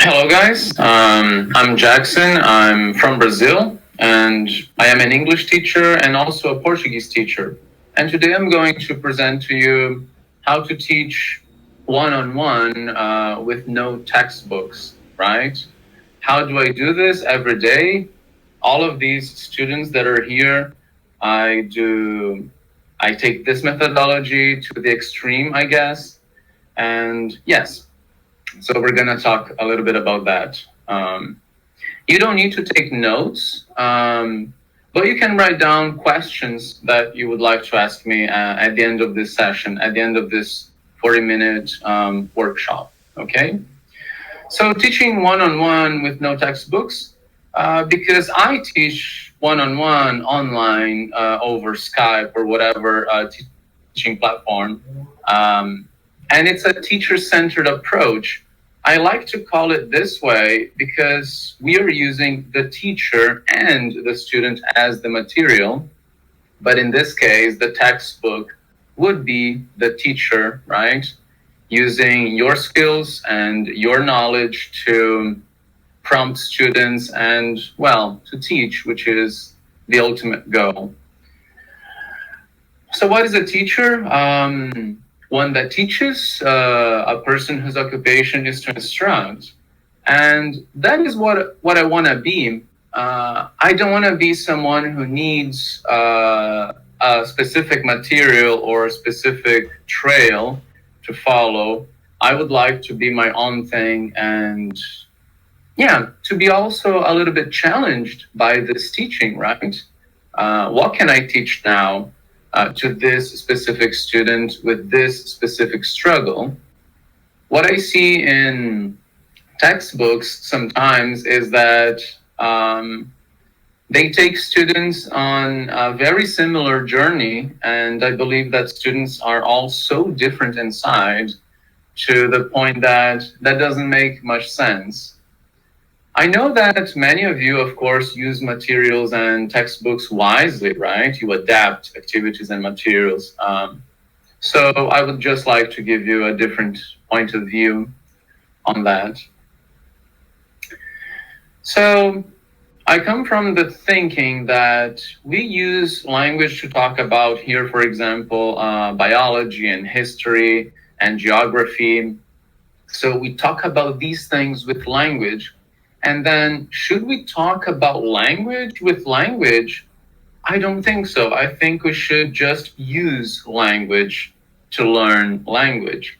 Hello, guys. I'm Jackson. I'm from Brazil, and I am an English teacher and also a Portuguese teacher. And today I'm going to present to you how to teach one-on-one with no textbooks, right? How do I do this every day? All of these students that are here, I do. I take this methodology to the extreme, I guess. And yes, so we're going to talk a little bit about that. You don't need to take notes, but you can write down questions that you would like to ask me at the end of this session, at the end of this 40-minute workshop. Okay? So teaching one-on-one with no textbooks, because I teach one-on-one online over Skype or whatever teaching platform, and it's a teacher-centered approach. I like to call it this way because we are using the teacher and the student as the material, but in this case, the textbook would be the teacher, right? Using your skills and your knowledge to prompt students and, well, to teach, which is the ultimate goal. So what is a teacher? One that teaches, a person whose occupation is to instruct. And that is what I want to be. I don't want to be someone who needs a specific material or a specific trail to follow. I would like to be my own thing and, yeah, to be also a little bit challenged by this teaching, right? What can I teach now to this specific student with this specific struggle? What I see in textbooks sometimes is that they take students on a very similar journey, and I believe that students are all so different inside to the point that that doesn't make much sense. I know that many of you, of course, use materials and textbooks wisely, right? You adapt activities and materials. So I would just like to give you a different point of view on that. So I come from the thinking that we use language to talk about here, for example, biology and history and geography. So we talk about these things with language. And then should we talk about language with language? I don't think so. I think we should just use language to learn language,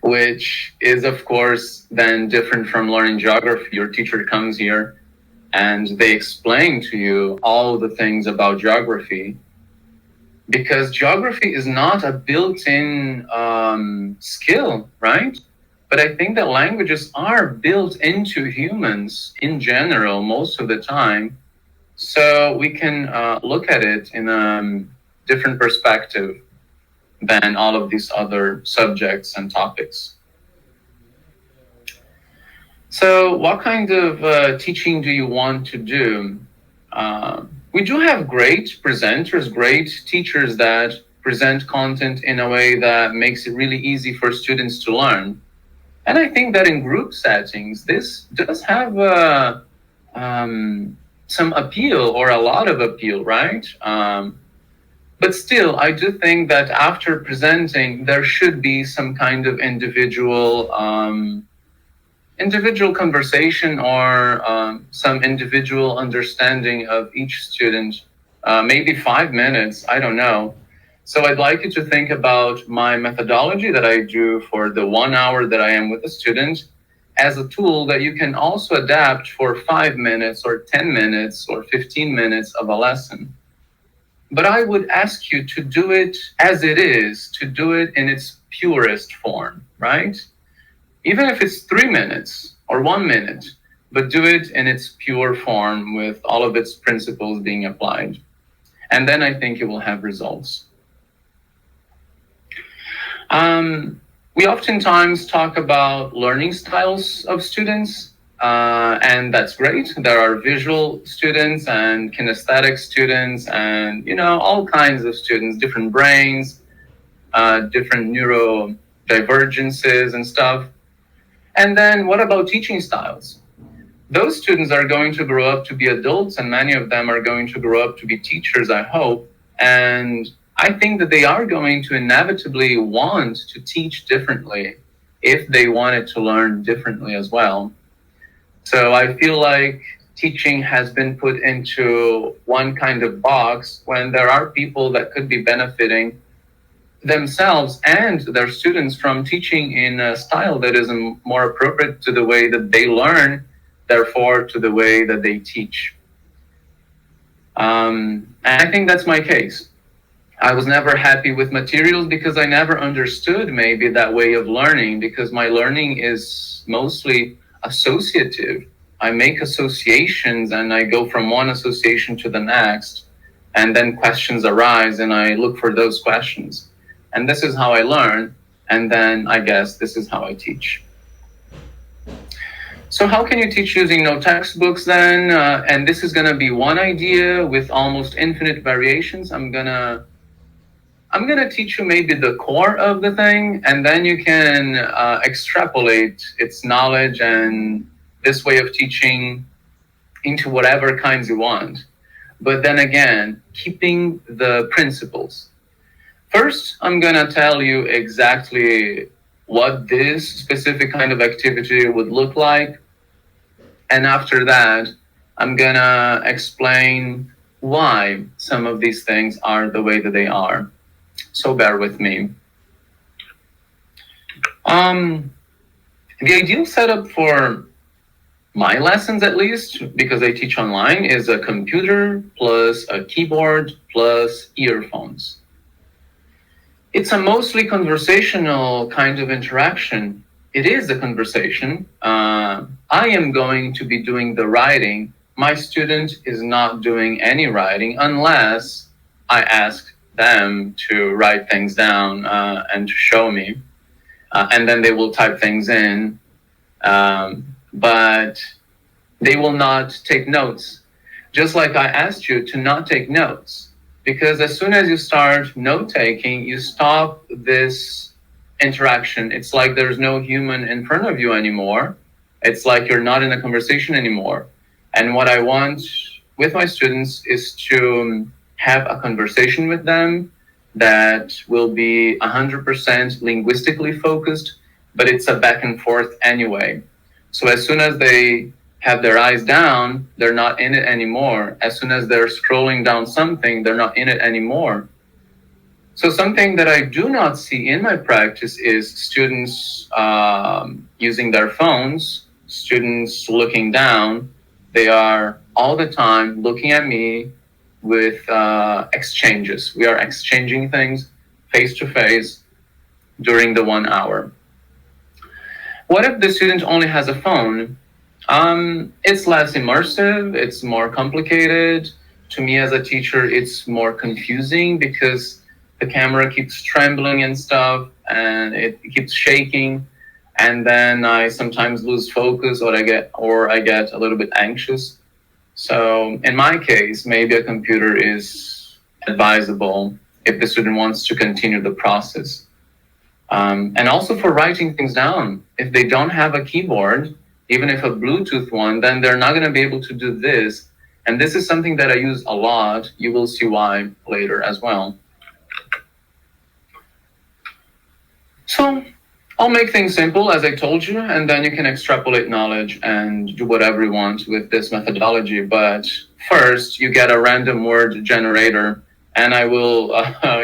which is, of course, then different from learning geography. Your teacher comes here and they explain to you all the things about geography, because geography is not a built-in skill, right? But I think that languages are built into humans in general most of the time. So we can look at it in a different perspective than all of these other subjects and topics. So what kind of teaching do you want to do? We do have great presenters, great teachers that present content in a way that makes it really easy for students to learn. And I think that in group settings, this does have some appeal, or a lot of appeal, right? But still, I do think that after presenting, there should be some kind of individual conversation, or some individual understanding of each student, maybe 5 minutes, I don't know. So I'd like you to think about my methodology that I do for the 1 hour that I am with a student as a tool that you can also adapt for 5 minutes or 10 minutes or 15 minutes of a lesson. But I would ask you to do it as it is, to do it in its purest form, right? Even if it's 3 minutes or 1 minute, but do it in its pure form with all of its principles being applied. And then I think you will have results. We oftentimes talk about learning styles of students, and that's great. There are visual students and kinesthetic students and, all kinds of students, different brains, different neurodivergences and stuff. And then what about teaching styles? Those students are going to grow up to be adults, and many of them are going to grow up to be teachers, I hope. And I think that they are going to inevitably want to teach differently if they wanted to learn differently as well. So I feel like teaching has been put into one kind of box when there are people that could be benefiting themselves and their students from teaching in a style that is more appropriate to the way that they learn, therefore to the way that they teach. And I think that's my case. I was never happy with materials because I never understood maybe that way of learning, because my learning is mostly associative. I make associations and I go from one association to the next, and then questions arise and I look for those questions. And this is how I learn, and then I guess this is how I teach. So how can you teach using no textbooks then? And this is going to be one idea with almost infinite variations. I'm gonna teach you maybe the core of the thing, and then you can extrapolate its knowledge and this way of teaching into whatever kinds you want. But then again, keeping the principles. First, I'm going to tell you exactly what this specific kind of activity would look like. And after that, I'm going to explain why some of these things are the way that they are. So bear with me. The ideal setup for my lessons, at least, because I teach online, is a computer plus a keyboard plus earphones. It's a mostly conversational kind of interaction. It is a conversation. I am going to be doing the writing. My student is not doing any writing unless I ask them to write things down and to show me. And then they will type things in. But they will not take notes. Just like I asked you to not take notes. Because as soon as you start note-taking, you stop this interaction. It's like there's no human in front of you anymore. It's like you're not in a conversation anymore. And what I want with my students is to have a conversation with them that will be 100% linguistically focused, but it's a back and forth anyway. So as soon as they have their eyes down, they're not in it anymore. As soon as they're scrolling down something, they're not in it anymore. So something that I do not see in my practice is students using their phones, students looking down. They are all the time looking at me with exchanges. We are exchanging things face to face during the 1 hour. What if the student only has a phone? It's less immersive, it's more complicated. To me as a teacher, it's more confusing because the camera keeps trembling and stuff, and it keeps shaking. And then I sometimes lose focus, or I get a little bit anxious. So in my case, maybe a computer is advisable if the student wants to continue the process. And also for writing things down. If they don't have a keyboard, even if a Bluetooth one, then they're not going to be able to do this. And this is something that I use a lot. You will see why later as well. So I'll make things simple, as I told you, and then you can extrapolate knowledge and do whatever you want with this methodology. But first, you get a random word generator, and I will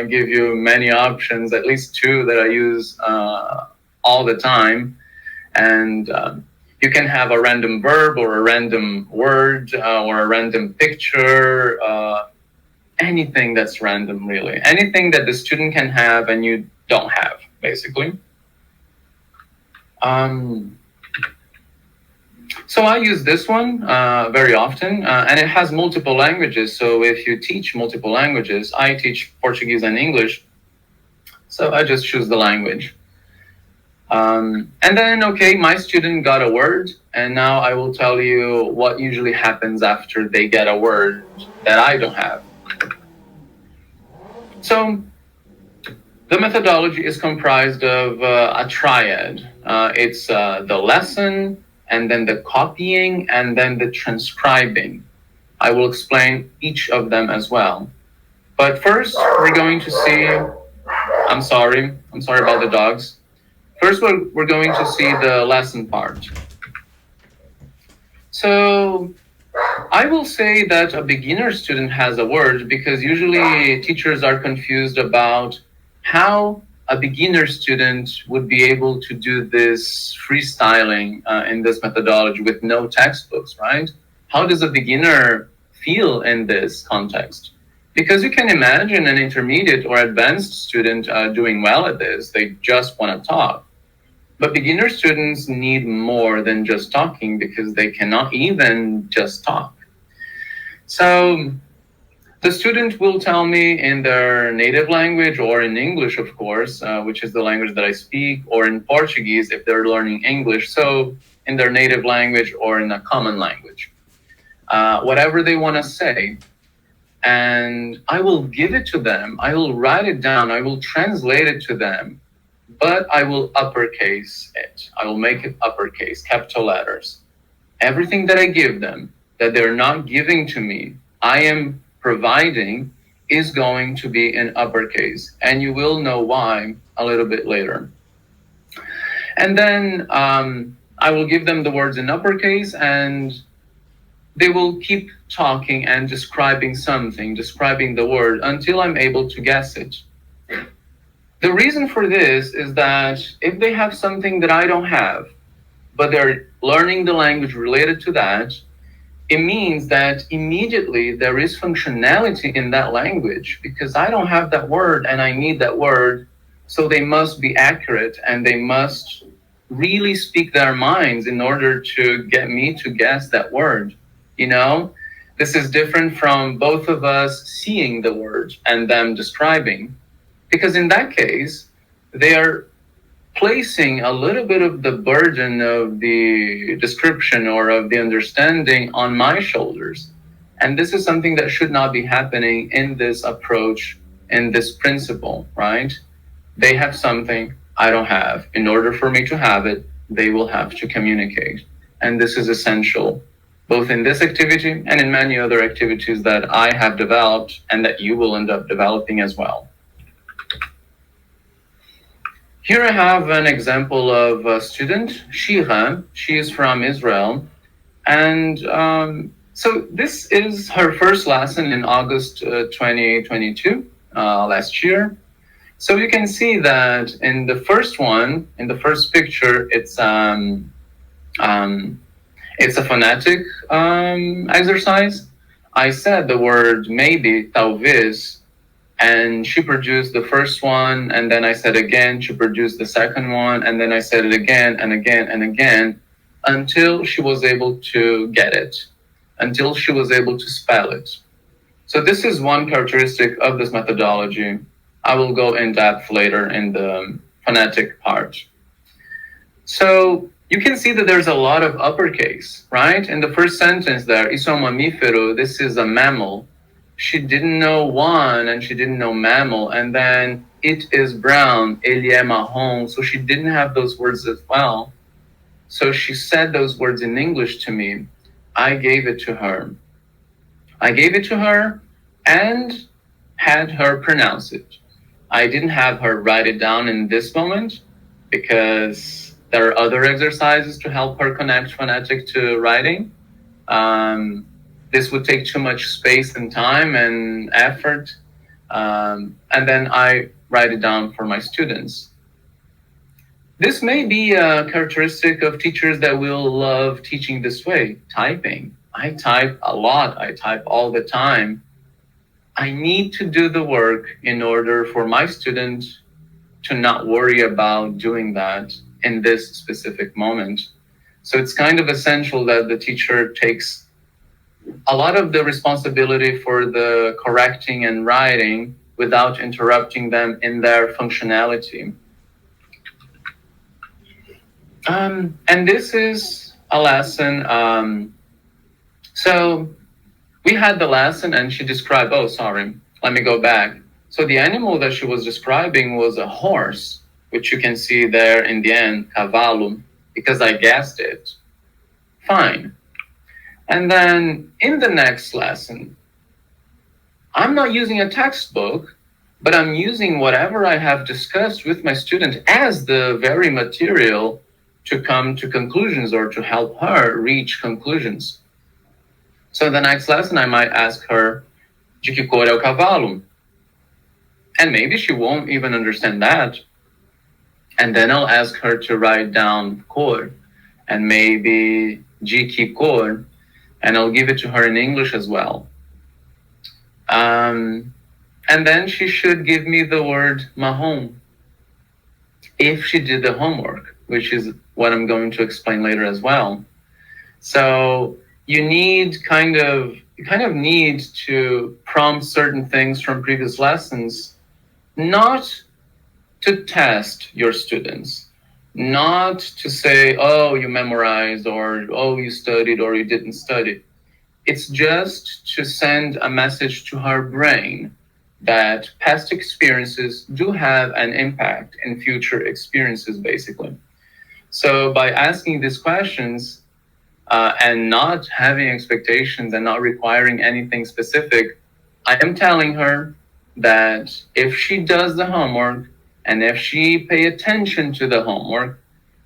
give you many options, at least 2 that I use all the time. And you can have a random verb or a random word or a random picture, anything that's random, really. Anything that the student can have and you don't have, basically. So I use this one very often, and it has multiple languages. So if you teach multiple languages, I teach Portuguese and English, so I just choose the language. And then, okay, my student got a word, and now I will tell you what usually happens after they get a word that I don't have. So The methodology is comprised of a triad. It's the lesson, and then the copying, and then the transcribing. I will explain each of them as well. But first, we're going to see, I'm sorry about the dogs. First, we're going to see the lesson part. So I will say that a beginner student has a word because usually teachers are confused about how a beginner student would be able to do this freestyling in this methodology with no textbooks, right? How does a beginner feel in this context? Because you can imagine an intermediate or advanced student doing well at this. They just want to talk. But beginner students need more than just talking because they cannot even just talk. So the student will tell me in their native language or in English, of course, which is the language that I speak, or in Portuguese if they're learning English. So in their native language or in a common language, whatever they want to say. And I will give it to them. I will write it down. I will translate it to them. But I will uppercase it. I will make it uppercase, capital letters. Everything that I give them, that they're not giving to me, I am providing, is going to be in uppercase. And you will know why a little bit later. And then I will give them the words in uppercase, and they will keep talking and describing something, describing the word, until I'm able to guess it. The reason for this is that if they have something that I don't have, but they're learning the language related to that, it means that immediately there is functionality in that language because I don't have that word and I need that word. So they must be accurate and they must really speak their minds in order to get me to guess that word. You know, this is different from both of us seeing the word and them describing. Because in that case, they are placing a little bit of the burden of the description or of the understanding on my shoulders. And this is something that should not be happening in this approach, in this principle, right? They have something I don't have. In order for me to have it, they will have to communicate. And this is essential, both in this activity and in many other activities that I have developed and that you will end up developing as well. Here I have an example of a student, Shira. She is from Israel. And so this is her first lesson in August 2022, last year. So you can see that in the first one, in the first picture, it's a phonetic exercise. I said the word maybe, talvez, and she produced the first one, and then I said again, she produced the second one, and then I said it again and again and again until she was able to get it, until she was able to spell it. So this is one characteristic of this methodology. I will go in depth later in the phonetic part. So you can see that there's a lot of uppercase, right? In the first sentence there, isso é mamífero, this is a mammal. She didn't know one and she didn't know mammal. And then it is brown, ele é marrom. So she didn't have those words as well. So she said those words in English to me. I gave it to her. I gave it to her and had her pronounce it. I didn't have her write it down in this moment because there are other exercises to help her connect phonetic to writing. This would take too much space and time and effort. And then I write it down for my students. This may be a characteristic of teachers that will love teaching this way, typing. I type a lot. I type all the time. I need to do the work in order for my student to not worry about doing that in this specific moment. So it's kind of essential that the teacher takes a lot of the responsibility for the correcting and writing without interrupting them in their functionality. And this is a lesson. So we had the lesson and she described, oh, sorry, let me go back. So the animal that she was describing was a horse, which you can see there in the end, cavalo, because I guessed it. Fine. And then in the next lesson, I'm not using a textbook, but I'm using whatever I have discussed with my student as the very material to come to conclusions or to help her reach conclusions. So in the next lesson, I might ask her, de que cor é o cavalo? And maybe she won't even understand that. And then I'll ask her to write down cor and maybe de que cor, and I'll give it to her in English as well. And then she should give me the word marrom if she did the homework, which is what I'm going to explain later as well. So you kind of need to prompt certain things from previous lessons, not to test your students, not to say, oh, you memorized, or oh, you studied, or you didn't study. It's just to send a message to her brain that past experiences do have an impact in future experiences, basically. So by asking these questions and not having expectations and not requiring anything specific, I am telling her that if she does the homework and if she pay attention to the homework,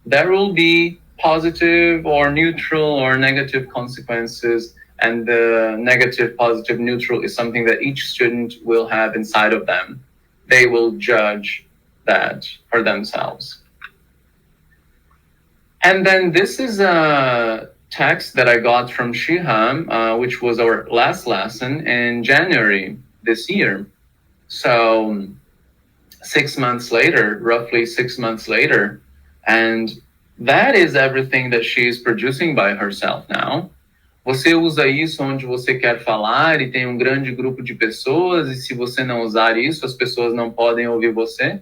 there will be positive or neutral or negative consequences. And the negative, positive, neutral is something that each student will have inside of them. They will judge that for themselves. And then this is a text that I got from Shiham, which was our last lesson in January this year. So 6 months later, roughly 6 months later, and that is everything that she is producing by herself now. Você usa isso onde você quer falar e tem um grande grupo de pessoas, e se você não usar isso, as pessoas não podem ouvir você?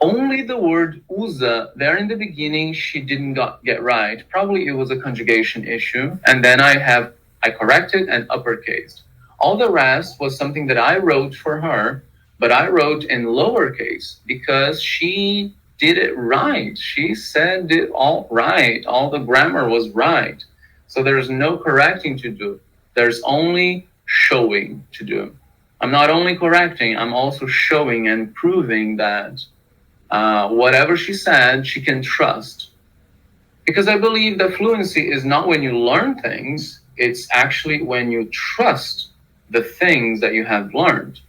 Only the word usa there in the beginning she didn't get right. Probably it was a conjugation issue, and then I corrected and uppercased. All the rest was something that I wrote for her, but I wrote in lowercase because she did it right. She said it all right. All the grammar was right. So there's no correcting to do. There's only showing to do. I'm not only correcting, I'm also showing and proving that whatever she said, she can trust. Because I believe that fluency is not when you learn things, it's actually when you trust the things that you have learned.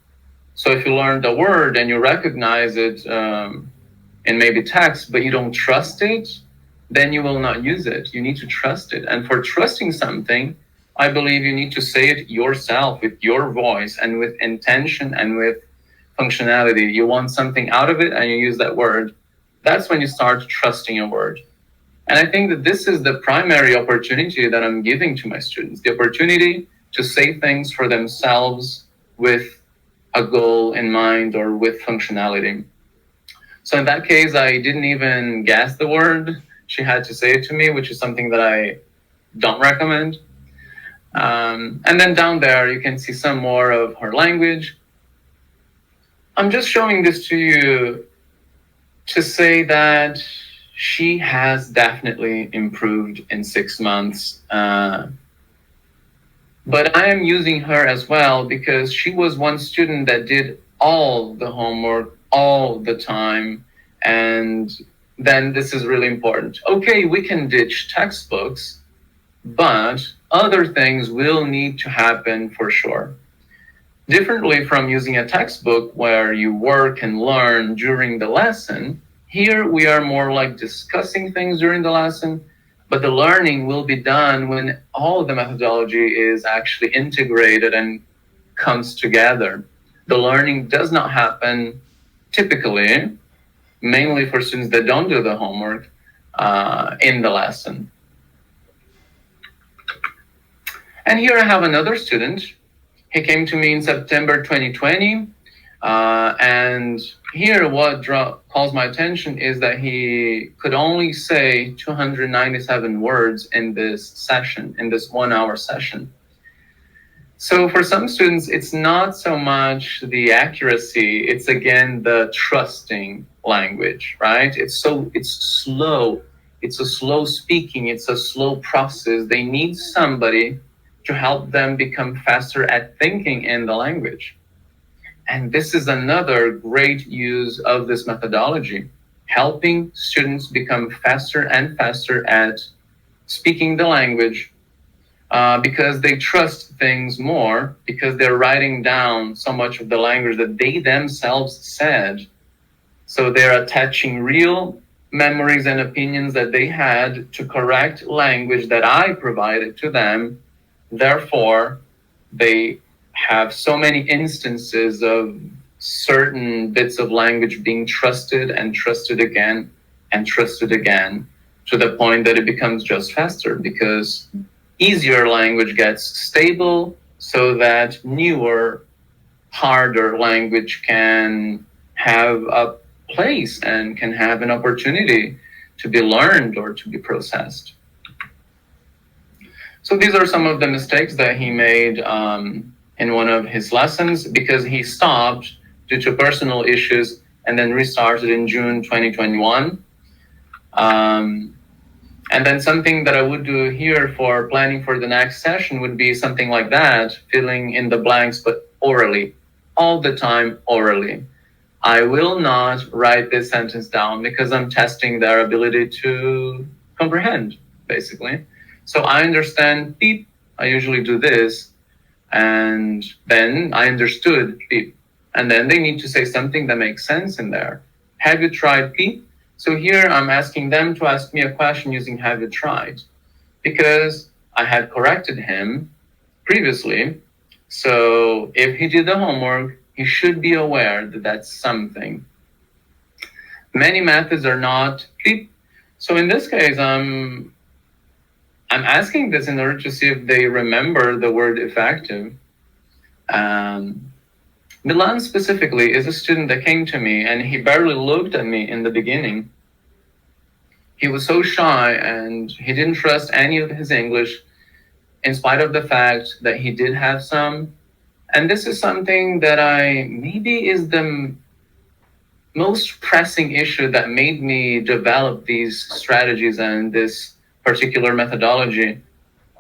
So if you learned a word and you recognize it in maybe text, but you don't trust it, then you will not use it. You need to trust it. And for trusting something, I believe you need to say it yourself with your voice and with intention and with functionality. You want something out of it and you use that word. That's when you start trusting a word. And I think that this is the primary opportunity that I'm giving to my students, the opportunity to say things for themselves with a goal in mind or with functionality. So in that case, I didn't even guess the word. She had to say it to me, which is something that I don't recommend. And then down there, you can see some more of her language. I'm just showing this to you to say that she has definitely improved in 6 months. But I am using her as well because she was one student that did all the homework all the time. And then this is really important. Okay, we can ditch textbooks, but other things will need to happen for sure. Differently from using a textbook where you work and learn during the lesson, here we are more like discussing things during the lesson, but the learning will be done when all of the methodology is actually integrated and comes together. The learning does not happen typically, mainly for students that don't do the homework in the lesson. And here I have another student. He came to me in September 2020. And here what calls my attention is that he could only say 297 words in this session, in this 1 hour session. So for some students, it's not so much the accuracy, it's again the trusting language, right? It's slow. It's a slow speaking, it's a slow process. They need somebody to help them become faster at thinking in the language. And this is another great use of this methodology, helping students become faster and faster at speaking the language, because they trust things more, because they're writing down so much of the language that they themselves said. So they're attaching real memories and opinions that they had to correct language that I provided to them. Therefore, they have so many instances of certain bits of language being trusted and trusted again and trusted again, to the point that it becomes just faster, because easier language gets stable so that newer, harder language can have a place and can have an opportunity to be learned or to be processed. So these are some of the mistakes that he made in one of his lessons, because he stopped due to personal issues and then restarted in June 2021. And then something that I would do here for planning for the next session would be something like that, filling in the blanks, but orally, all the time orally. I will not write this sentence down because I'm testing their ability to comprehend, basically. So I understand beep, I usually do this, and then I understood beep. And then they need to say something that makes sense in there. Have you tried beep? So here I'm asking them to ask me a question using have you tried? Because I had corrected him previously. So if he did the homework, he should be aware that that's something. Many methods are not beep. So in this case, I'm asking this in order to see if they remember the word effective. Milan specifically is a student that came to me and he barely looked at me in the beginning. He was so shy and he didn't trust any of his English, in spite of the fact that he did have some. And this is something that maybe is the most pressing issue that made me develop these strategies and this particular methodology.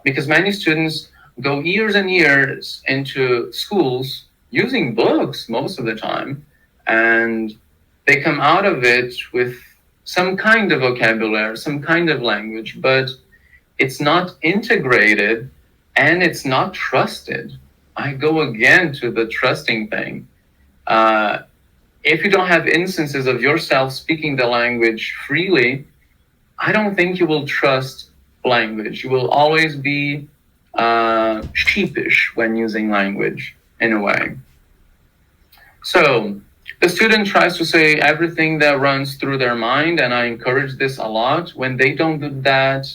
Because many students go years and years into schools using books most of the time, and they come out of it with some kind of vocabulary, some kind of language, but it's not integrated and it's not trusted. I go again to the trusting thing. If you don't have instances of yourself speaking the language freely, I don't think you will trust language. You will always be sheepish when using language, in a way. So the student tries to say everything that runs through their mind, and I encourage this a lot. When they don't do that,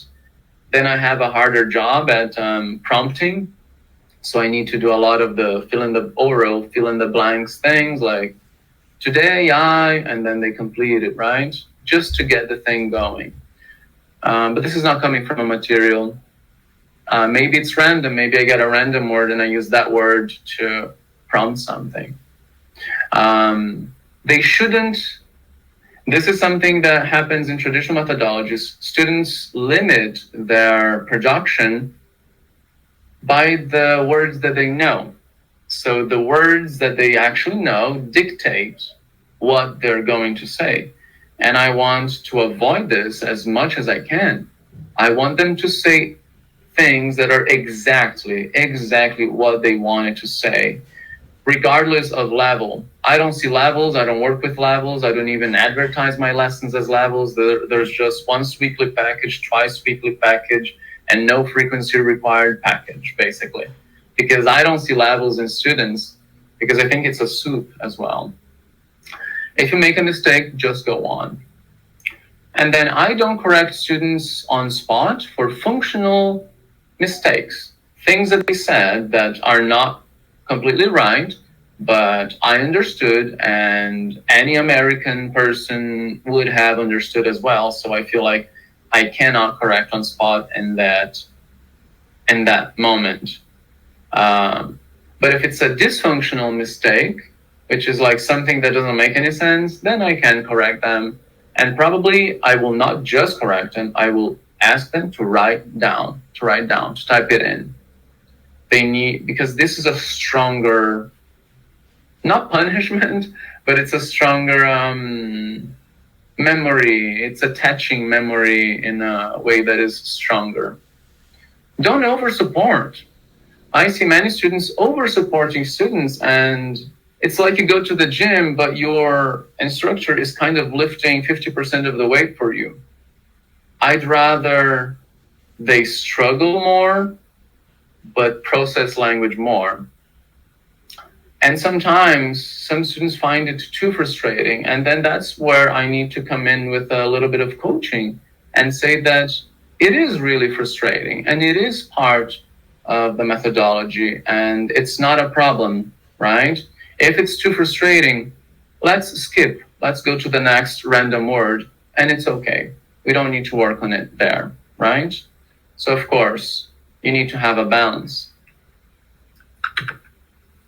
then I have a harder job at prompting. So I need to do a lot of the fill in the blanks things, like today and then they complete it, right? Just to get the thing going. But this is not coming from a material. Maybe it's random. Maybe I get a random word and I use that word to prompt something. They shouldn't. This is something that happens in traditional methodologies. Students limit their production by the words that they know. So the words that they actually know dictate what they're going to say. And I want to avoid this as much as I can. I want them to say things that are exactly what they wanted to say, regardless of level. I don't see levels. I don't work with levels. I don't even advertise my lessons as levels. There's just once weekly package, twice weekly package, and no frequency required package, basically. Because I don't see levels in students, because I think it's a soup as well. If you make a mistake, just go on. And then I don't correct students on spot for functional mistakes, things that they said that are not completely right, but I understood, and any American person would have understood as well. So I feel like I cannot correct on spot in that moment. But if it's a dysfunctional mistake, which is like something that doesn't make any sense, then I can correct them. And probably I will not just correct them, I will ask them to write down, to type it in. They need, because this is a stronger, not punishment, but it's a stronger memory. It's attaching memory in a way that is stronger. Don't over support. I see many students over supporting students, and it's like you go to the gym, but your instructor is kind of lifting 50% of the weight for you. I'd rather they struggle more, but process language more. And sometimes some students find it too frustrating. And then that's where I need to come in with a little bit of coaching and say that it is really frustrating and it is part of the methodology and it's not a problem, right? If it's too frustrating, let's skip. Let's go to the next random word and it's okay. We don't need to work on it there, right? So of course, you need to have a balance.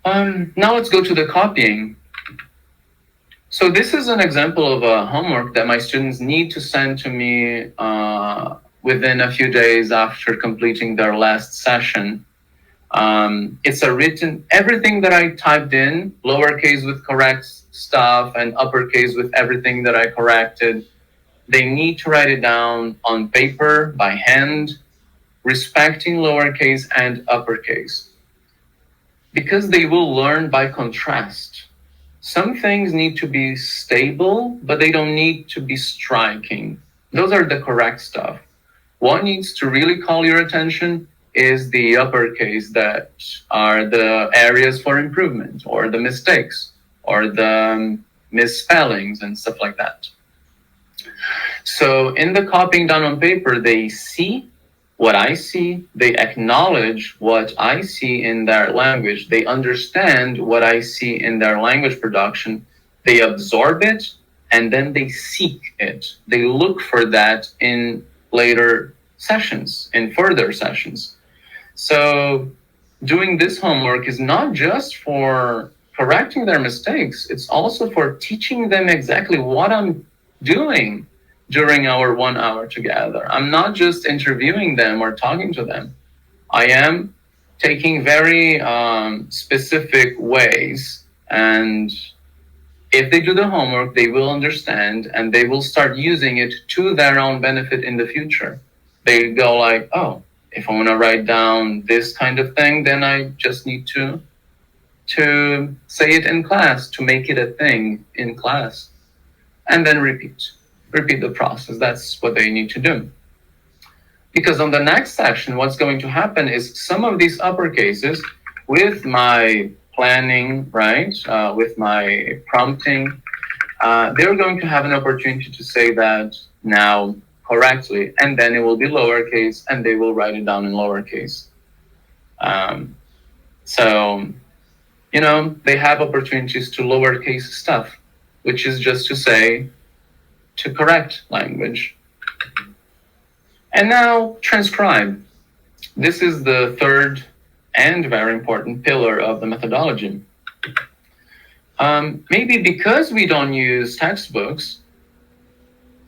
Now let's go to the copying. So this is an example of a homework that my students need to send to me within a few days after completing their last session. It's a written, everything that I typed in, lowercase with correct stuff and uppercase with everything that I corrected, they need to write it down on paper by hand, respecting lowercase and uppercase. Because they will learn by contrast. Some things need to be stable, but they don't need to be striking. Those are the correct stuff. What needs to really call your attention is the uppercase that are the areas for improvement, or the mistakes, or the misspellings and stuff like that. So in the copying down on paper, they see what I see, they acknowledge what I see in their language, they understand what I see in their language production, they absorb it, and then they seek it. They look for that in later sessions, in further sessions. So doing this homework is not just for correcting their mistakes, it's also for teaching them exactly what I'm doing during our 1 hour together. I'm not just interviewing them or talking to them. I am taking very specific ways, and if they do the homework, they will understand and they will start using it to their own benefit in the future. They go like, oh, if I want to write down this kind of thing, then I just need to say it in class, to make it a thing in class, and then repeat the process. That's what they need to do. Because on the next section, what's going to happen is some of these uppercases, with my planning, right, with my prompting, they're going to have an opportunity to say that now correctly, and then it will be lowercase, and they will write it down in lowercase. So, you know, they have opportunities to lowercase stuff, which is just to say, to correct language. And now transcribe. This is the third and very important pillar of the methodology. Maybe because we don't use textbooks,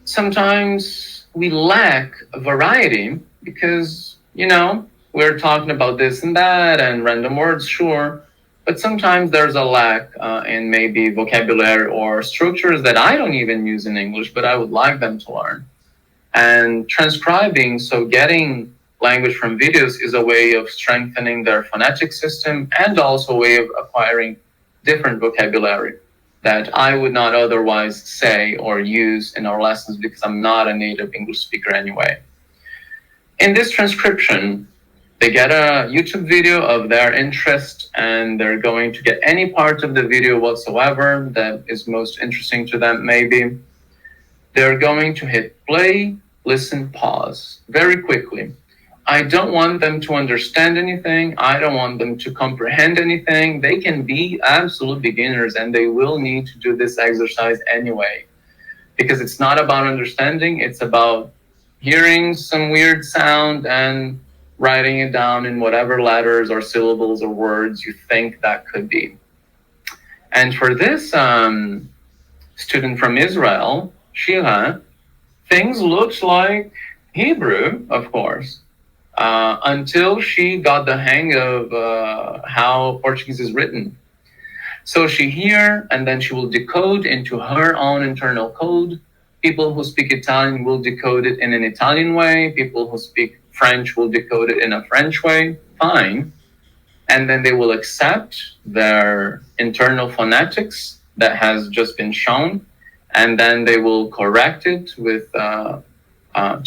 sometimes we lack variety because, you know, we're talking about this and that and random words, sure, but sometimes there's a lack in maybe vocabulary or structures that I don't even use in English, but I would like them to learn. And transcribing, so getting language from videos, is a way of strengthening their phonetic system and also a way of acquiring different vocabulary that I would not otherwise say or use in our lessons because I'm not a native English speaker anyway. In this transcription, they get a YouTube video of their interest, and they're going to get any part of the video whatsoever that is most interesting to them, maybe. They're going to hit play, listen, pause very quickly. I don't want them to understand anything. I don't want them to comprehend anything. They can be absolute beginners, and they will need to do this exercise anyway, because it's not about understanding. It's about hearing some weird sound and writing it down in whatever letters or syllables or words you think that could be. And for this student from Israel, Shira, things looked like Hebrew, of course, until she got the hang of how Portuguese is written. So she hear, and then she will decode into her own internal code. People who speak Italian will decode it in an Italian way. People who speak French will decode it in a French way. Fine. And then they will accept their internal phonetics that has just been shown, and then they will correct it with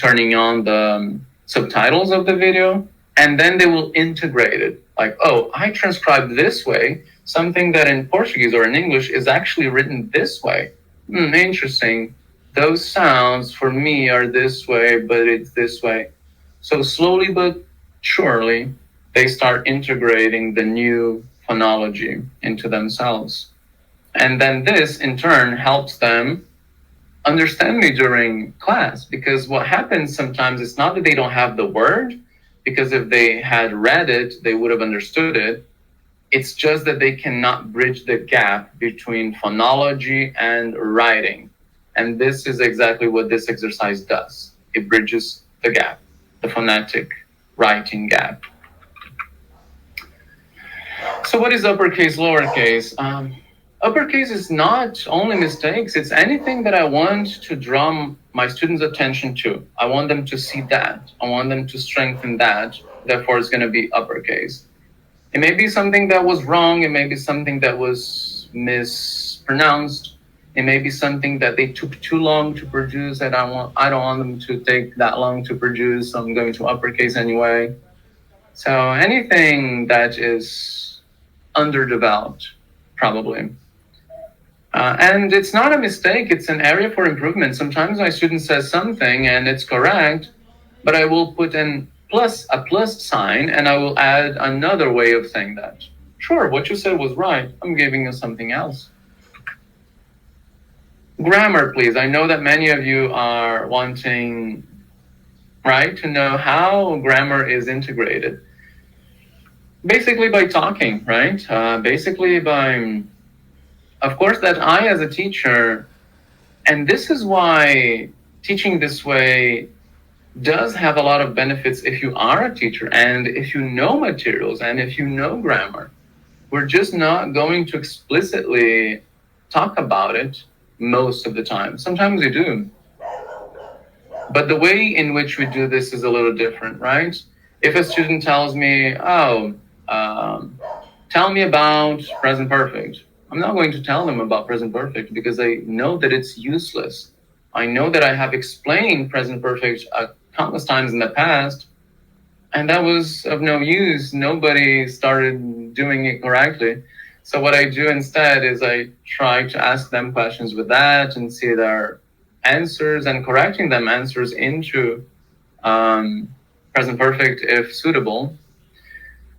turning on the subtitles of the video, and then they will integrate it. Like, oh, I transcribed this way, something that in Portuguese or in English is actually written this way. Interesting. Those sounds for me are this way, but it's this way. So slowly but surely, they start integrating the new phonology into themselves. And then this, in turn, helps them understand me during class, because what happens sometimes is not that they don't have the word, because if they had read it, they would have understood it. It's just that they cannot bridge the gap between phonology and writing. And this is exactly what this exercise does. It bridges the gap, the phonetic writing gap. So what is uppercase, lowercase? Uppercase is not only mistakes, it's anything that I want to draw my students' attention to. I want them to see that. I want them to strengthen that. Therefore, it's going to be uppercase. It may be something that was wrong. It may be something that was mispronounced. It may be something that they took too long to produce that I don't want them to take that long to produce, so I'm going to uppercase anyway. So anything that is underdeveloped, probably. And it's not a mistake, it's an area for improvement. Sometimes my student says something and it's correct, but I will put in a plus sign, and I will add another way of saying that. Sure, what you said was right. I'm giving you something else. Grammar, please. I know that many of you are wanting, right, to know how grammar is integrated. Basically by talking, right? Basically by, of course, that I as a teacher, and this is why teaching this way does have a lot of benefits if you are a teacher and if you know materials and if you know grammar. We're just not going to explicitly talk about it most of the time. Sometimes we do. But the way in which we do this is a little different, right? If a student tells me, tell me about present perfect, I'm not going to tell them about present perfect because I know that it's useless. I know that I have explained present perfect countless times in the past, and that was of no use. Nobody started doing it correctly. So what I do instead is I try to ask them questions with that and see their answers and correcting them answers into present perfect if suitable.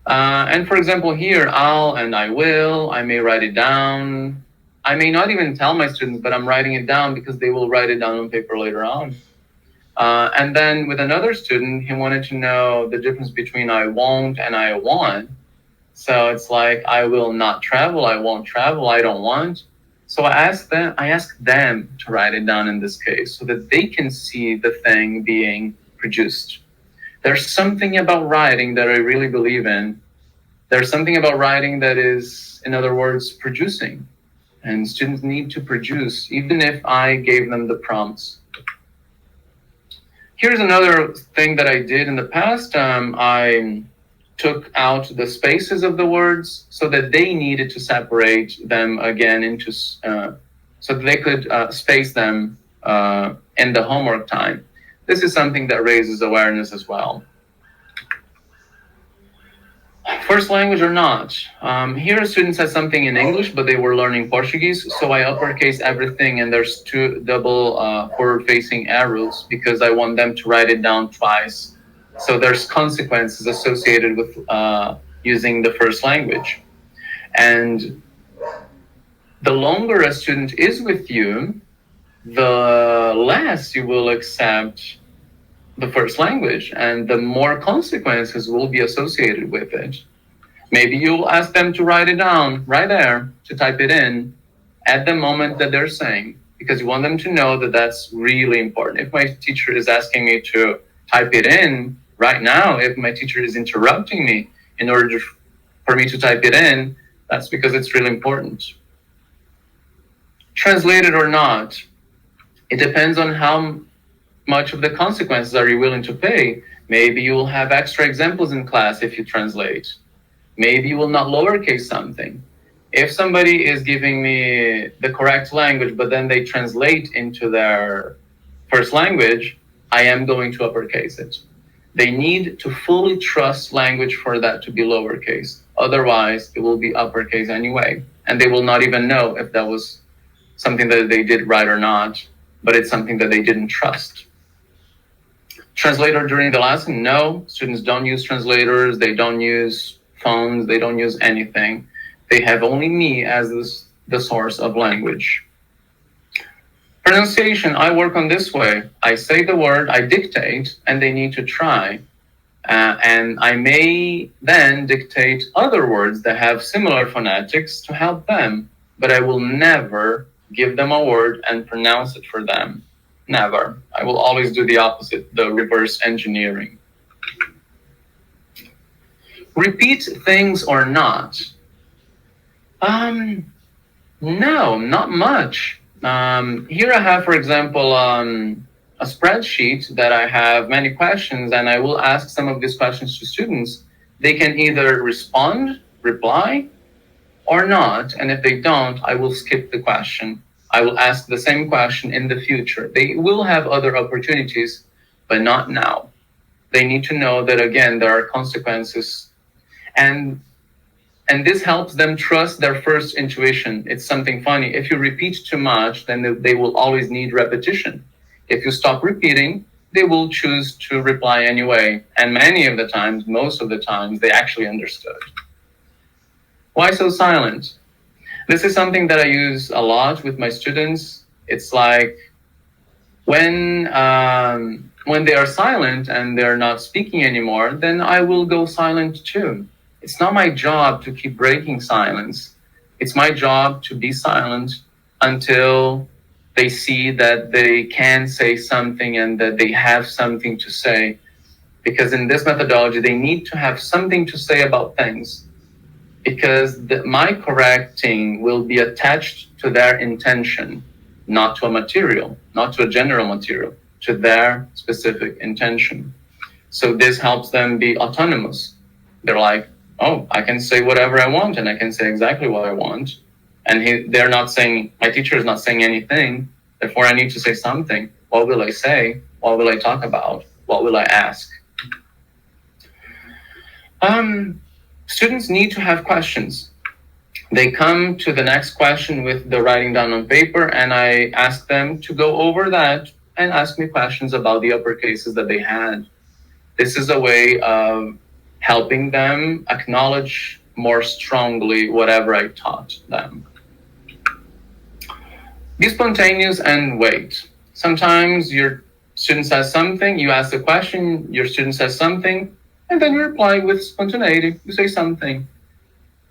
And for example, here, I'll and I will, I may write it down. I may not even tell my students, but I'm writing it down because they will write it down on paper later on. And then with another student, he wanted to know the difference between I won't and I want. So it's like, I will not travel, I won't travel, I don't want. So I ask them to write it down in this case so that they can see the thing being produced. There's something about writing that I really believe in. There's something about writing that is, in other words, producing. And students need to produce, even if I gave them the prompts. Here's another thing that I did in the past. I took out the spaces of the words so that they needed to separate them again into, so that they could space them in the homework time. This is something that raises awareness as well. First language or not. Here a student said something in English, but they were learning Portuguese, so I uppercase everything, and there's two double forward-facing arrows because I want them to write it down twice. So there's consequences associated with using the first language. And the longer a student is with you, the less you will accept the first language, and the more consequences will be associated with it. Maybe you'll ask them to write it down right there, to type it in at the moment that they're saying, because you want them to know that that's really important. If my teacher is asking me to type it in right now, if my teacher is interrupting me in order for me to type it in, that's because it's really important. Translated or not, it depends on how much of the consequences are you willing to pay. Maybe you will have extra examples in class if you translate. Maybe you will not lowercase something. If somebody is giving me the correct language, but then they translate into their first language, I am going to uppercase it. They need to fully trust language for that to be lowercase. Otherwise, it will be uppercase anyway. And they will not even know if that was something that they did right or not, but it's something that they didn't trust. Translator during the lesson? No, students don't use translators. They don't use phones. They don't use anything. They have only me as the source of language. Pronunciation, I work on this way. I say the word, I dictate, and they need to try. And I may then dictate other words that have similar phonetics to help them, but I will never give them a word and pronounce it for them. Never. I will always do the opposite, the reverse engineering. Repeat things or not? No, not much. Here I have, for example, a spreadsheet that I have many questions, and I will ask some of these questions to students. They can either respond, reply, or not. And if they don't, I will skip the question. I will ask the same question in the future. They will have other opportunities, but not now. They need to know that, again, there are consequences. And this helps them trust their first intuition. It's something funny. If you repeat too much, then they will always need repetition. If you stop repeating, they will choose to reply anyway. And many of the times, most of the times, they actually understood. Why so silent? This is something that I use a lot with my students. It's like when they are silent and they're not speaking anymore, then I will go silent too. It's not my job to keep breaking silence. It's my job to be silent until they see that they can say something and that they have something to say. Because in this methodology, they need to have something to say about things. Because my correcting will be attached to their intention, not to a material, not to a general material, to their specific intention. So this helps them be autonomous. They're like, oh, I can say whatever I want and I can say exactly what I want. And they're not saying, my teacher is not saying anything, therefore I need to say something. What will I say? What will I talk about? What will I ask? Students need to have questions. They come to the next question with the writing down on paper, and I ask them to go over that and ask me questions about the upper cases that they had. This is a way of helping them acknowledge more strongly whatever I taught them. Be spontaneous and wait. Sometimes your student says something, you ask a question, your student says something, and then you reply with spontaneity. You say something.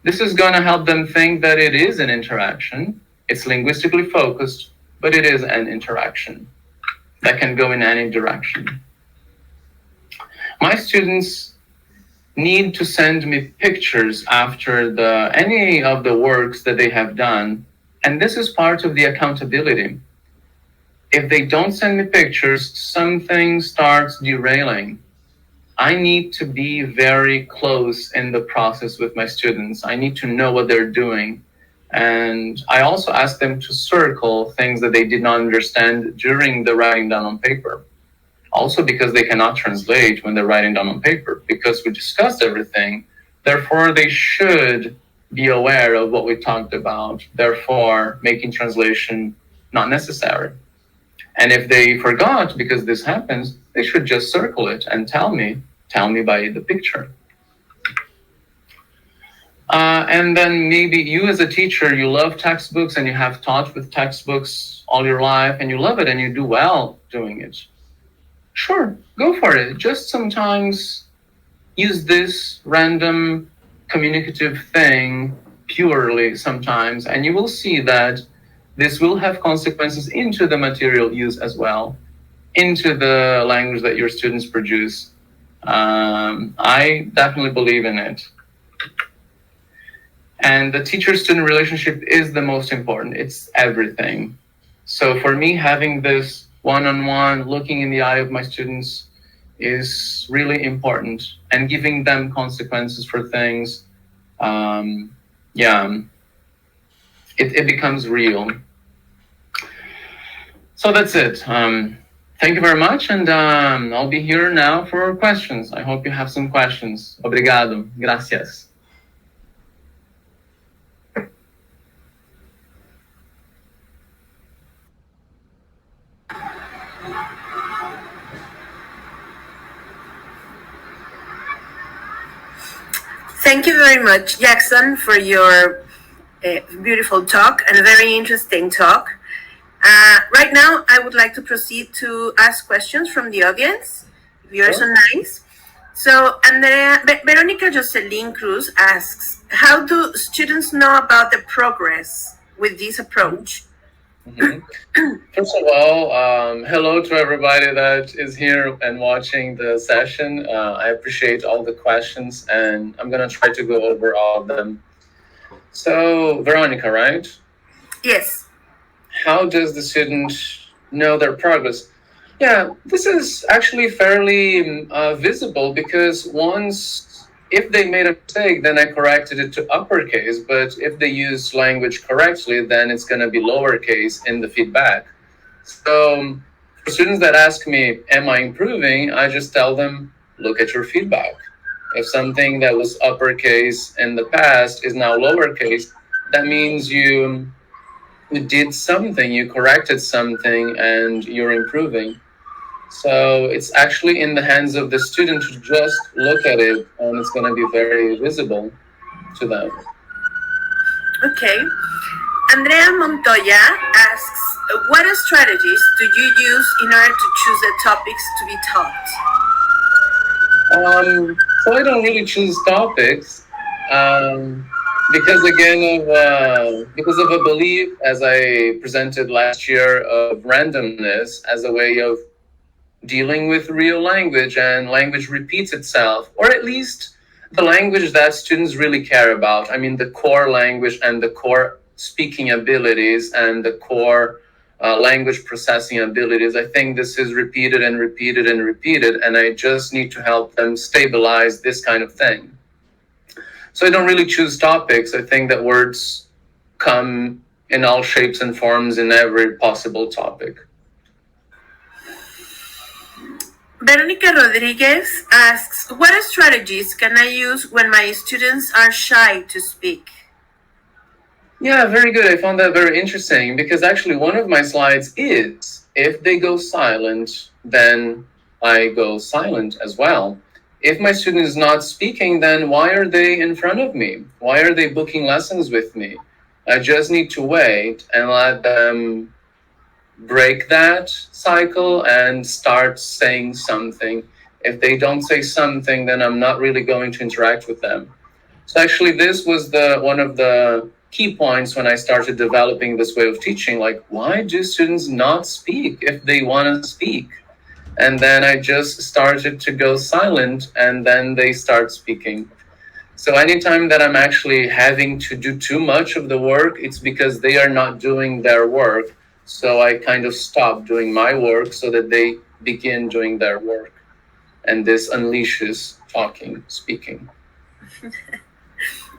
This is going to help them think that it is an interaction. It's linguistically focused, but it is an interaction that can go in any direction. My students need to send me pictures after any of the works that they have done, and this is part of the accountability. If they don't send me pictures, something starts derailing. I need to be very close in the process with my students. I need to know what they're doing. And I also ask them to circle things that they did not understand during the writing down on paper. Also because they cannot translate when they're writing down on paper, because we discussed everything. Therefore, they should be aware of what we talked about. Therefore, making translation not necessary. And if they forgot, because this happens, they should just circle it and tell me by the picture. And then maybe you as a teacher, you love textbooks and you have taught with textbooks all your life and you love it and you do well doing it. Sure, go for it. Just sometimes use this random communicative thing purely sometimes, and you will see that this will have consequences into the material use as well, into the language that your students produce. I definitely believe in it. And the teacher-student relationship is the most important. It's everything. So for me, having this one-on-one, looking in the eye of my students is really important, and giving them consequences for things. It becomes real. So that's it. Thank you very much, and I'll be here now for questions. I hope you have some questions. Obrigado. Gracias. Thank you very much, Jackson, for your beautiful talk and a very interesting talk. Right now, I would like to proceed to ask questions from the audience, if you're so nice. So, Veronica Jocelyn Cruz asks, how do students know about the progress with this approach? First of all, hello to everybody that is here and watching the session. I appreciate all the questions, and I'm going to try to go over all of them. So, Veronica, right? Yes. How does the student know their progress? Yeah, this is actually fairly visible, because if they made a mistake, then I corrected it to uppercase. But if they use language correctly, then it's going to be lowercase in the feedback. So for students that ask me, am I improving? I just tell them, look at your feedback. If something that was uppercase in the past is now lowercase, that means you did something, you corrected something, and you're improving. So it's actually in the hands of the student to just look at it, and it's going to be very visible to them. Okay. Andrea Montoya asks, what strategies do you use in order to choose the topics to be taught? So I don't really choose topics, because because of a belief, as I presented last year, of randomness as a way of dealing with real language, and language repeats itself, or at least the language that students really care about. I mean, the core language and the core speaking abilities and the core language processing abilities. I think this is repeated and repeated and repeated, and I just need to help them stabilize this kind of thing. So I don't really choose topics. I think that words come in all shapes and forms in every possible topic. Veronica Rodriguez asks, what strategies can I use when my students are shy to speak? Yeah, very good. I found that very interesting, because actually one of my slides is, if they go silent, then I go silent as well. If my student is not speaking, then why are they in front of me? Why are they booking lessons with me? I just need to wait and let them break that cycle and start saying something. If they don't say something, then I'm not really going to interact with them. So actually, this was one of the key points when I started developing this way of teaching. Like, why do students not speak if they want to speak? And then I just started to go silent, and then they start speaking. So anytime that I'm actually having to do too much of the work, it's because they are not doing their work. So I kind of stop doing my work so that they begin doing their work. And this unleashes talking, speaking.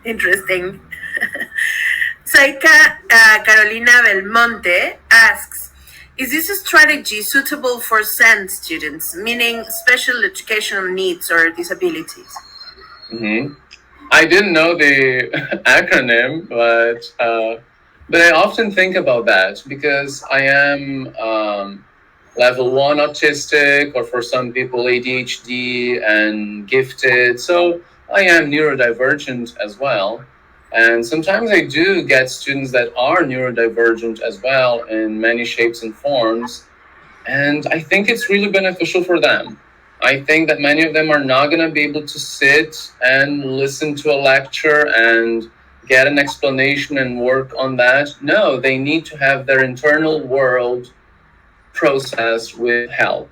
Interesting. Saika Carolina Belmonte asks, is this a strategy suitable for SEND students, meaning special educational needs or disabilities? Mm-hmm. I didn't know the acronym, but I often think about that, because I am level 1 autistic, or for some people ADHD and gifted. So I am neurodivergent as well. And sometimes I do get students that are neurodivergent as well, in many shapes and forms. And I think it's really beneficial for them. I think that many of them are not going to be able to sit and listen to a lecture and get an explanation and work on that. No, they need to have their internal world processed with help.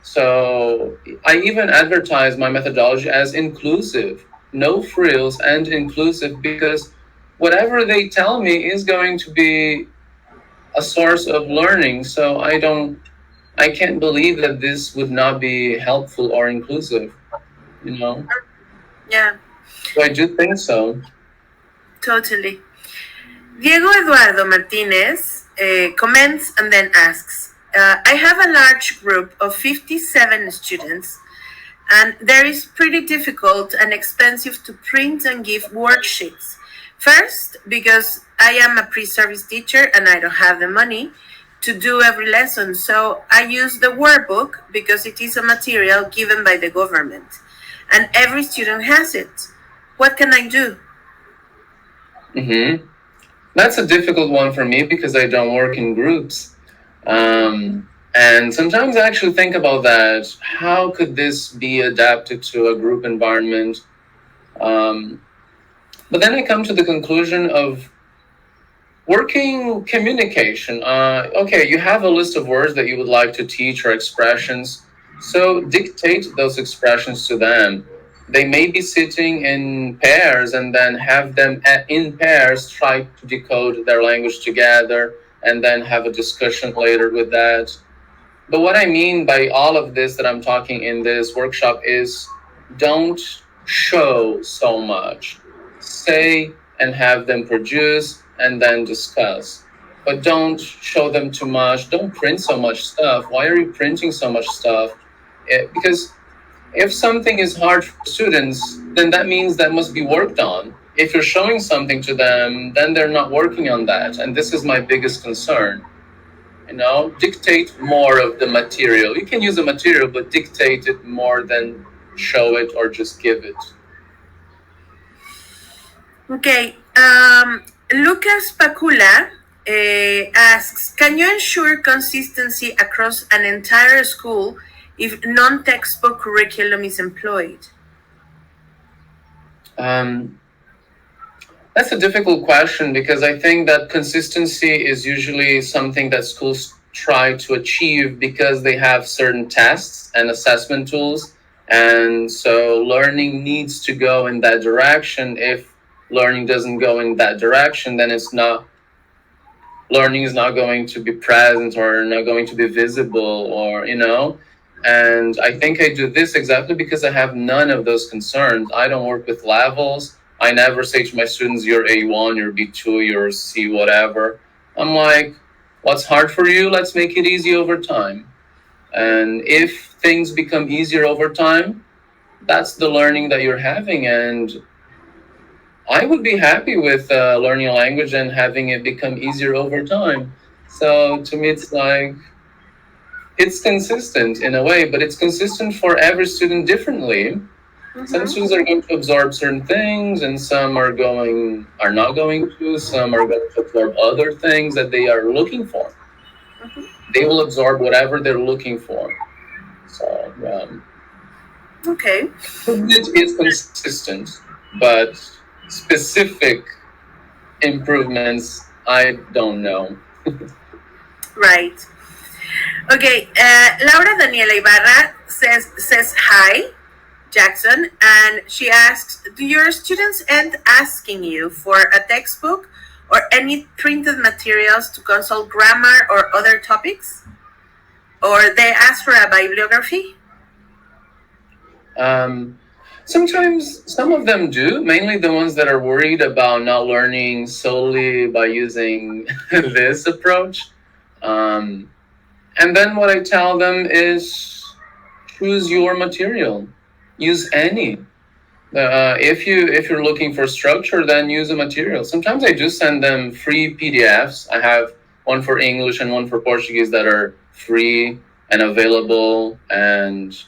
So I even advertise my methodology as inclusive, no frills and inclusive, because whatever they tell me is going to be a source of learning. So I can't believe that this would not be helpful or inclusive, you know? Yeah, So I do think so. totally. Diego Eduardo Martinez comments and then asks, I have a large group of 57 students, and there is pretty difficult and expensive to print and give worksheets. First, because I am a pre-service teacher and I don't have the money to do every lesson, so I use the workbook because it is a material given by the government, and every student has it. What can I do? Mm-hmm. That's a difficult one for me because I don't work in groups. And sometimes I actually think about that. How could this be adapted to a group environment? But then I come to the conclusion of working communication. Okay, you have a list of words that you would like to teach or expressions. So dictate those expressions to them. They may be sitting in pairs, and then have them in pairs try to decode their language together and then have a discussion later with that. But what I mean by all of this that I'm talking in this workshop is don't show so much. Say and have them produce and then discuss. But don't show them too much. Don't print so much stuff. Why are you printing so much stuff? Because if something is hard for students, then that means that must be worked on. If you're showing something to them, then they're not working on that. And this is my biggest concern. Dictate more of the material. You can use the material, but dictate it more than show it or just give it. Okay. Lucas Pacula asks, can you ensure consistency across an entire school if non-textbook curriculum is employed? That's a difficult question because I think that consistency is usually something that schools try to achieve because they have certain tests and assessment tools. And so learning needs to go in that direction. If learning doesn't go in that direction, then learning is not going to be present or not going to be visible and I think I do this exactly because I have none of those concerns. I don't work with levels. I never say to my students, you're A1, you're B2, you're C, whatever. I'm like, what's hard for you? Let's make it easy over time. And if things become easier over time, that's the learning that you're having. And I would be happy with learning a language and having it become easier over time. So to me, it's like, it's consistent in a way, but it's consistent for every student differently. Mm-hmm. Some students are going to absorb certain things, and some are not going to. Some are going to absorb other things that they are looking for. Mm-hmm. They will absorb whatever they're looking for. So, okay. It is consistent, but specific improvements, I don't know. Right. Okay, Laura Daniela Ibarra says hi, Jackson, and she asks, do your students end asking you for a textbook or any printed materials to consult grammar or other topics? Or they ask for a bibliography? Sometimes some of them do, mainly the ones that are worried about not learning solely by using this approach. And then what I tell them is choose your material, use any. If you're looking for structure, then use a material. Sometimes I do send them free PDFs. I have one for English and one for Portuguese that are free and available, and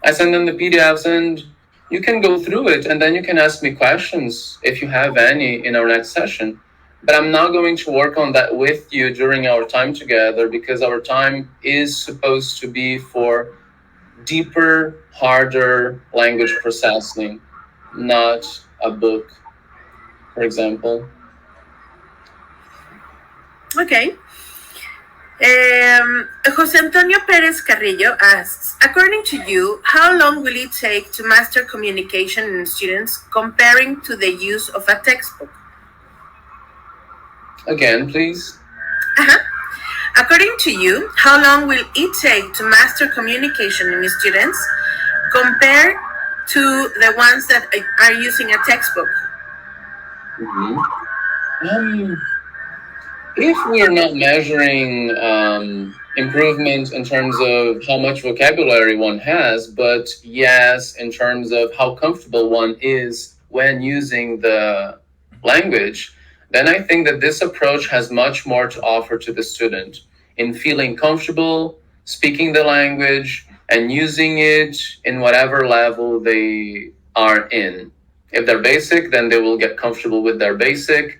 I send them the PDFs, and you can go through it, and then you can ask me questions if you have any in our next session. But I'm not going to work on that with you during our time together because our time is supposed to be for deeper, harder language processing, not a book, for example. Okay. Jose Antonio Perez Carrillo asks, according to you, how long will it take to master communication in students comparing to the use of a textbook? Again, please. According to you, how long will it take to master communication in students compared to the ones that are using a textbook? If we're not measuring improvement in terms of how much vocabulary one has, but yes, in terms of how comfortable one is when using the language, then I think that this approach has much more to offer to the student in feeling comfortable speaking the language and using it in whatever level they are in. If they're basic, then they will get comfortable with their basic.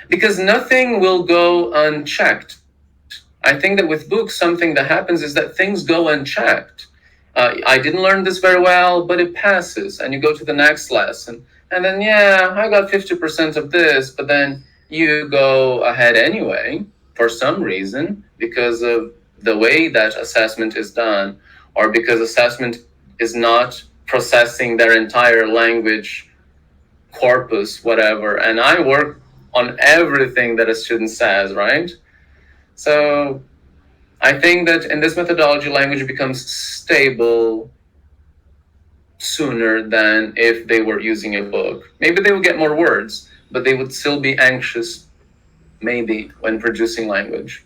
Because nothing will go unchecked. I think that with books, something that happens is that things go unchecked. I didn't learn this very well, but it passes, and you go to the next lesson. And then, yeah, I got 50% of this, but then you go ahead anyway, for some reason, because of the way that assessment is done, or because assessment is not processing their entire language corpus, whatever. And I work on everything that a student says, right? So I think that in this methodology, language becomes stable sooner than if they were using a book. Maybe they would get more words, but they would still be anxious, maybe, when producing language.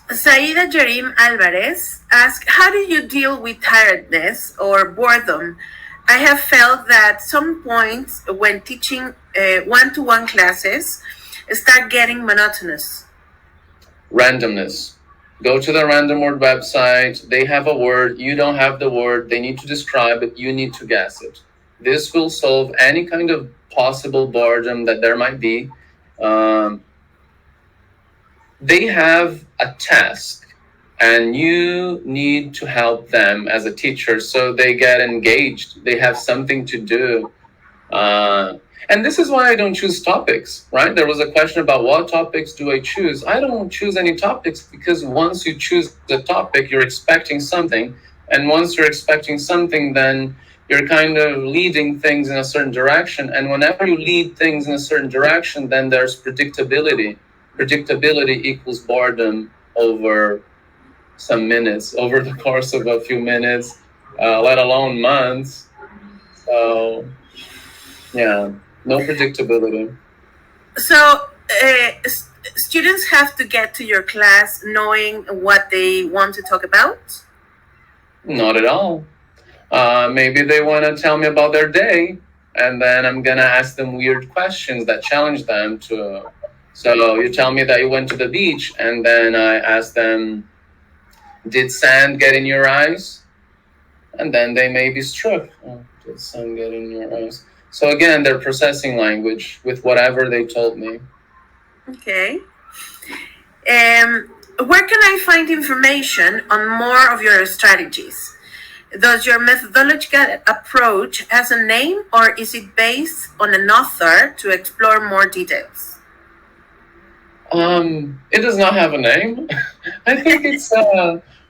Saida Jarim Alvarez asks, how do you deal with tiredness or boredom? I have felt that some points when teaching one-to-one classes start getting monotonous. Randomness. Go to the random word website. They have a word. You don't have the word. They need to describe it. You need to guess it. This will solve any kind of possible boredom that there might be. They have a task, and you need to help them as a teacher so they get engaged. They have something to do. And this is why I don't choose topics, right? There was a question about what topics do I choose? I don't choose any topics because once you choose the topic, you're expecting something. And once you're expecting something, then you're kind of leading things in a certain direction. And whenever you lead things in a certain direction, then there's predictability. Predictability equals boredom over some minutes, over the course of a few minutes, let alone months. So, yeah. No predictability. So students have to get to your class knowing what they want to talk about? Not at all. Maybe they want to tell me about their day, and then I'm going to ask them weird questions that challenge them to. So you tell me that you went to the beach, and then I ask them, did sand get in your eyes? And then they may be struck. Oh, did sand get in your eyes? So again, they're processing language with whatever they told me. Okay. Where can I find information on more of your strategies? Does your methodological approach has a name, or is it based on an author to explore more details? It does not have a name. I think it's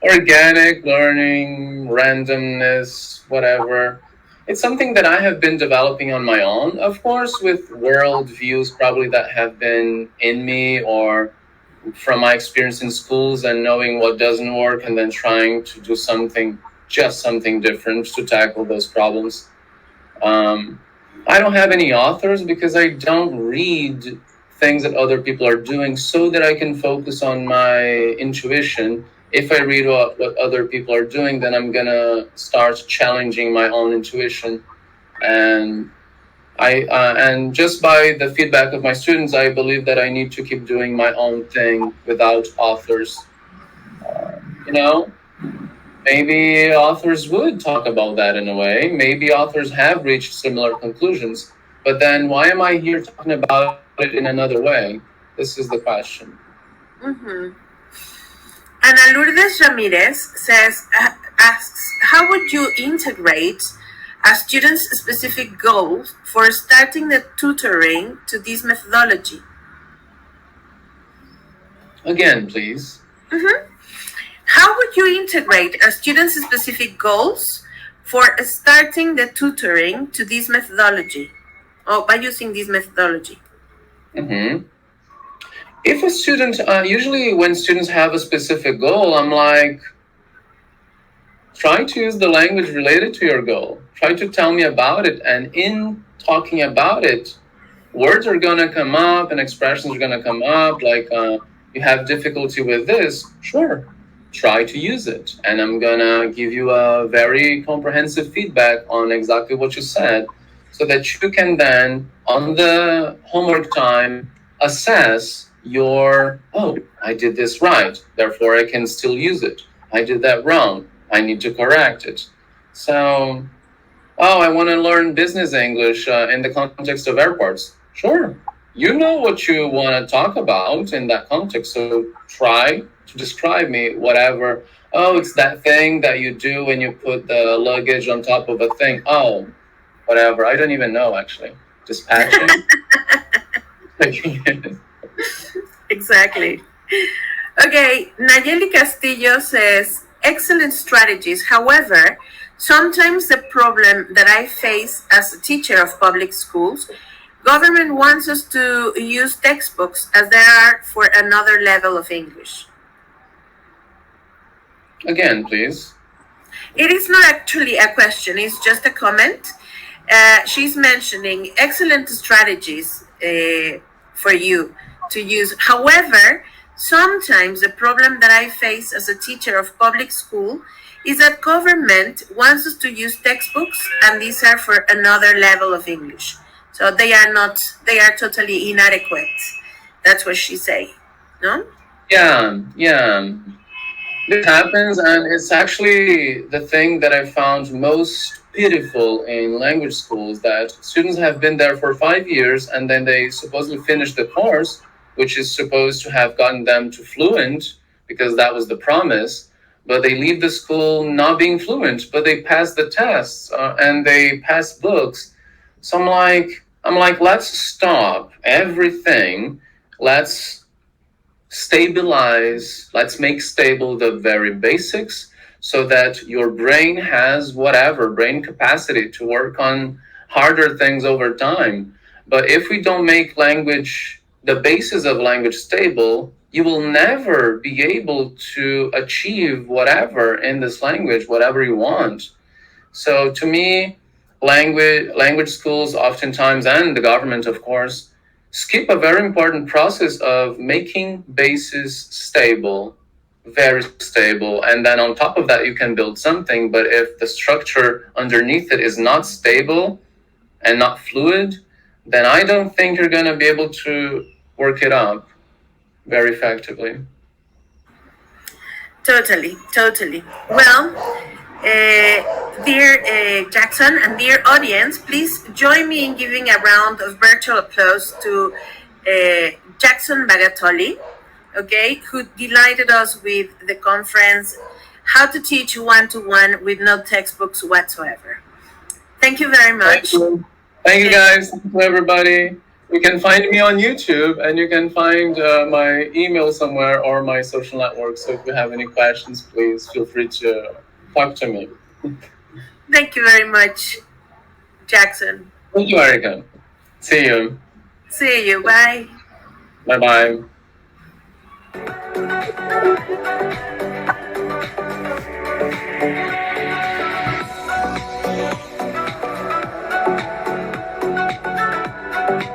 organic learning, randomness, whatever. It's something that I have been developing on my own, of course, with world views probably that have been in me or from my experience in schools and knowing what doesn't work and then trying to do something, just something different to tackle those problems. I don't have any authors because I don't read things that other people are doing so that I can focus on my intuition. If I read what other people are doing, then I'm gonna start challenging my own intuition, and and just by the feedback of my students, I believe that I need to keep doing my own thing without authors. Maybe authors would talk about that in a way. Maybe authors have reached similar conclusions, but then why am I here talking about it in another way? This is the question. Mm-hmm. Ana Lourdes Ramirez asks, how would you integrate a student's specific goals for starting the tutoring to this methodology? Again, please. How would you integrate a student's specific goals for starting the tutoring to this methodology, or by using this methodology? If a student, usually when students have a specific goal, I'm like, try to use the language related to your goal. Try to tell me about it. And in talking about it, words are going to come up and expressions are going to come up. Like, you have difficulty with this. Sure, try to use it. And I'm going to give you a very comprehensive feedback on exactly what you said, so that you can then, on the homework time, assess your, oh, I did this right, therefore I can still use it. I did that wrong, I need to correct it. So, oh, I want to learn business English in the context of airports. Sure, you know what you want to talk about in that context, so try to describe me whatever. Oh, it's that thing that you do when you put the luggage on top of a thing. Oh, whatever, I don't even know actually. Dispatching? Exactly. Okay, Nayeli Castillo says, excellent strategies. However, sometimes the problem that I face as a teacher of public schools, government wants us to use textbooks as they are for another level of English. Again, please. It is not actually a question, it's just a comment. She's mentioning excellent strategies for you to use. However, sometimes the problem that I face as a teacher of public school is that government wants us to use textbooks, and these are for another level of English. So they are totally inadequate. That's what she's saying, no? Yeah. This happens, and it's actually the thing that I found most pitiful in language schools, that students have been there for 5 years and then they supposedly finish the course, which is supposed to have gotten them to fluent because that was the promise, but they leave the school not being fluent, but they pass the tests and they pass books. So I'm like, let's stop everything. Let's stabilize, let's make stable the very basics so that your brain has whatever brain capacity to work on harder things over time. But if we don't make language, the basis of language stable, you will never be able to achieve whatever in this language, whatever you want. So to me, language schools oftentimes, and the government of course, skip a very important process of making bases stable, very stable, and then on top of that you can build something. But if the structure underneath it is not stable and not fluid, then I don't think you're going to be able to work it up very effectively. Totally. Well, dear Jackson and dear audience, please join me in giving a round of virtual applause to Jackson Bagatoli, okay, who delighted us with the conference, How to Teach One-to-One with No Textbooks Whatsoever. Thank you very much. Thank you guys. Thank you, everybody. You can find me on YouTube, and you can find my email somewhere or my social network. So if you have any questions, please feel free to talk to me. Thank you very much, Jackson. Thank you, Erica. See you. See you. Bye. Bye-bye.